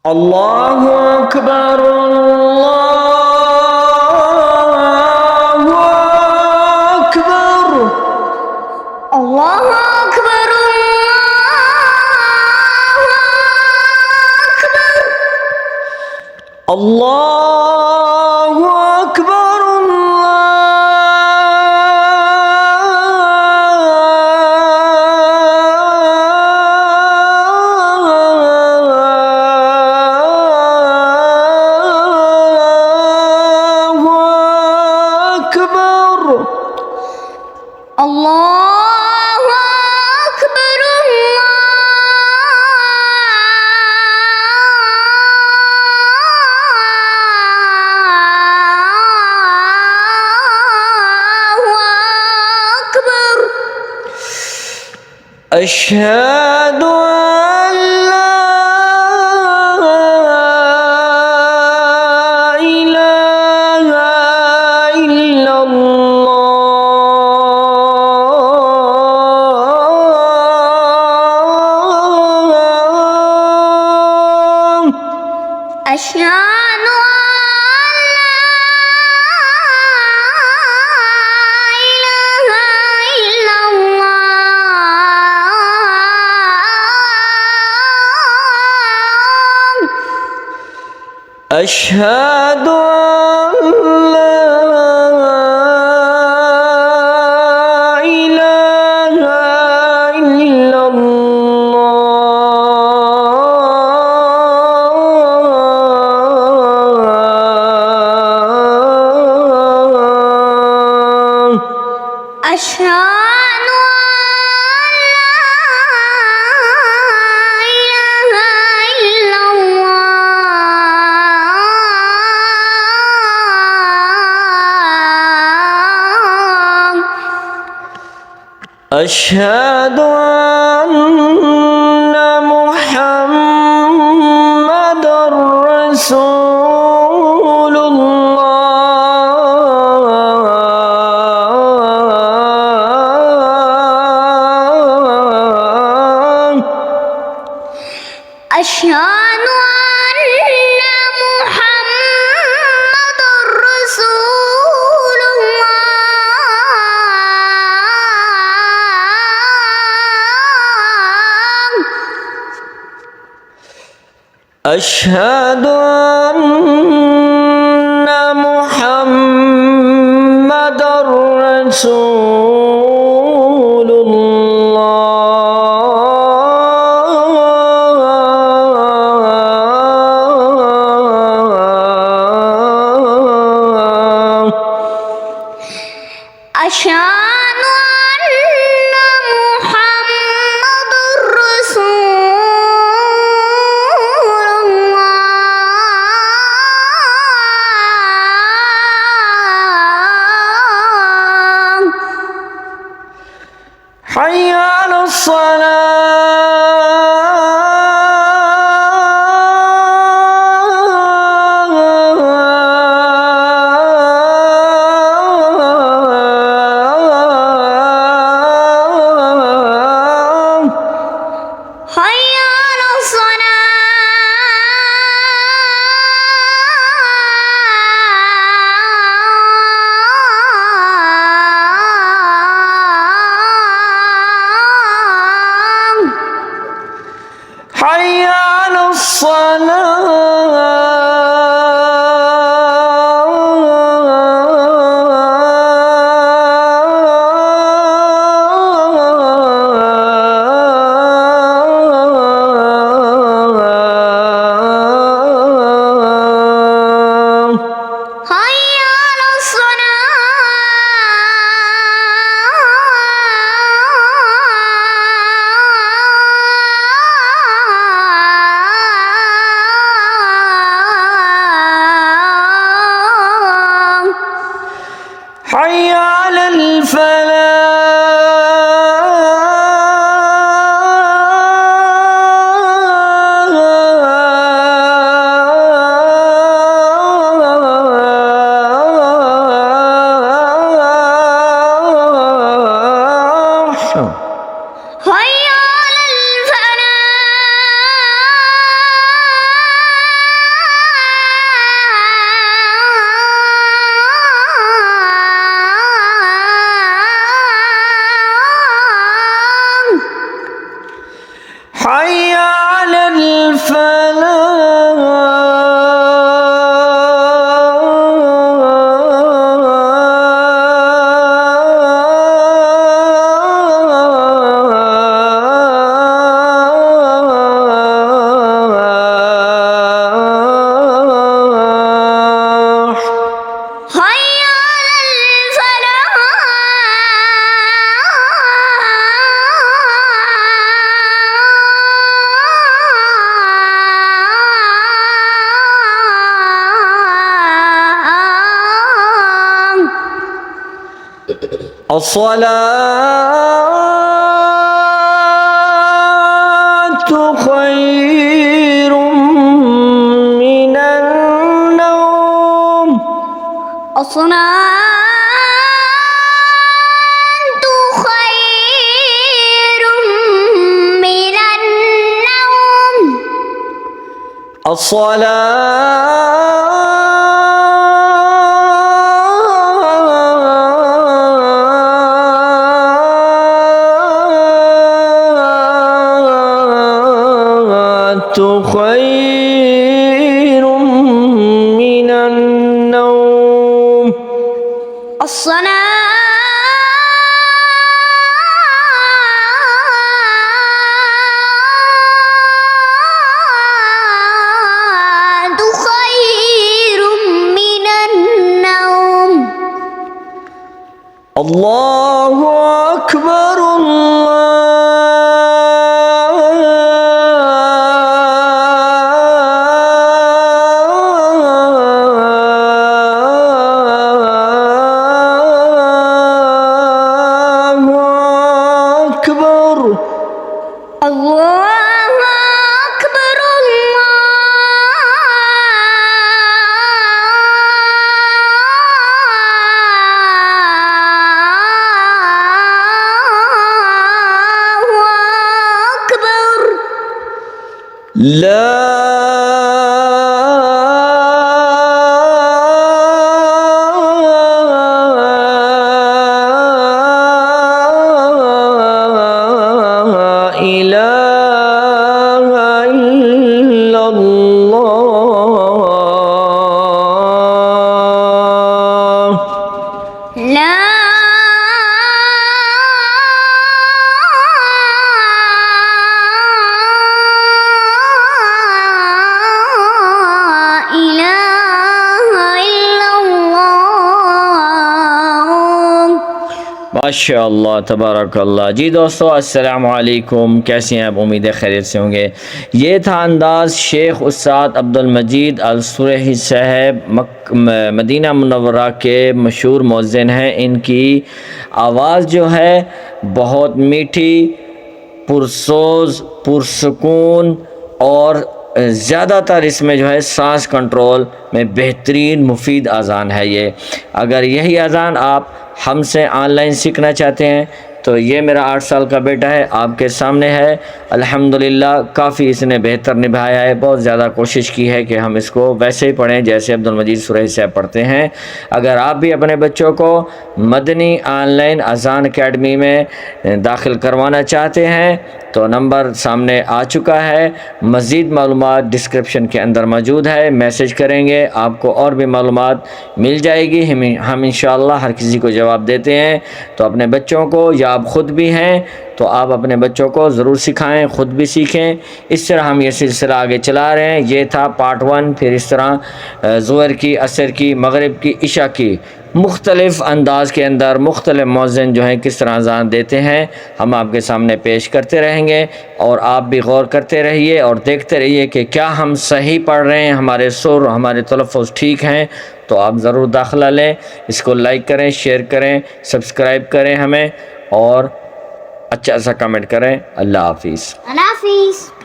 الله أكبر الله أكبر الله أكبر الله أكبر الله أكبر الله أكبر أشهد أن لا إله إلا الله أشهد أن لا إله إلا الله أشهد أن لا إله إلا الله أشهد أن لا إله إلا الله أشهد أن محمدًا رسول الله أشهد أن محمد رسول الله أشهد أن محمدًا رسول الله أشهد أن محمد رسول الله حي على الصلاة حي على الصلاة حي على الصلاة حي على الصلاة حي على الفلاح حي على الفلاح الصلاة خير من النوم الصلاة خير من النوم الصلاة خير من النوم الصلاة خير من النوم الله أكبر الله أكبر الله أكبر الله أكبر لا إله إلا الله لا إله إلا الله ماشاء اللہ تبارک اللہ۔ جی دوستو السلام علیکم، کیسے ہیں آپ؟ امید ہے خیریت سے ہوں گے۔ یہ تھا انداز شیخ استاد عبدالمجید السریحی صاحب، مدینہ منورہ کے مشہور مؤذن ہیں۔ ان کی آواز جو ہے بہت میٹھی، پرسوز، پرسکون اور زیادہ تر اس میں جو ہے سانس کنٹرول میں بہترین مفید اذان ہے یہ۔ اگر یہی اذان آپ ہم سے آن لائن سیکھنا چاہتے ہیں تو یہ میرا 8 سال کا بیٹا ہے، آپ کے سامنے ہے۔ الحمدللہ کافی اس نے بہتر نبھایا ہے، بہت زیادہ کوشش کی ہے کہ ہم اس کو ویسے ہی پڑھیں جیسے عبدالمجید سریحی صاحب پڑھتے ہیں۔ اگر آپ بھی اپنے بچوں کو مدنی آن لائن اذان اکیڈمی میں داخل کروانا چاہتے ہیں تو نمبر سامنے آ چکا ہے، مزید معلومات ڈسکرپشن کے اندر موجود ہے، میسج کریں گے آپ کو اور بھی معلومات مل جائے گی۔ ہم انشاءاللہ ہر کسی کو جواب دیتے ہیں، تو اپنے بچوں کو یا آپ خود بھی ہیں تو آپ اپنے بچوں کو ضرور سکھائیں، خود بھی سیکھیں۔ اس طرح ہم یہ سلسلہ آگے چلا رہے ہیں۔ یہ تھا پارٹ 1، پھر اس طرح ظہر کی، عصر کی، مغرب کی، عشاء کی مختلف انداز کے اندر مختلف مؤذن جو ہیں کس طرح اذان دیتے ہیں ہم آپ کے سامنے پیش کرتے رہیں گے، اور آپ بھی غور کرتے رہیے اور دیکھتے رہیے کہ کیا ہم صحیح پڑھ رہے ہیں، ہمارے سر، ہمارے تلفظ ٹھیک ہیں۔ تو آپ ضرور داخلہ لیں، اس کو لائک کریں، شیئر کریں، سبسکرائب کریں ہمیں، اور اچھا سا کمنٹ کریں۔ اللہ حافظ۔ اللہ حافظ۔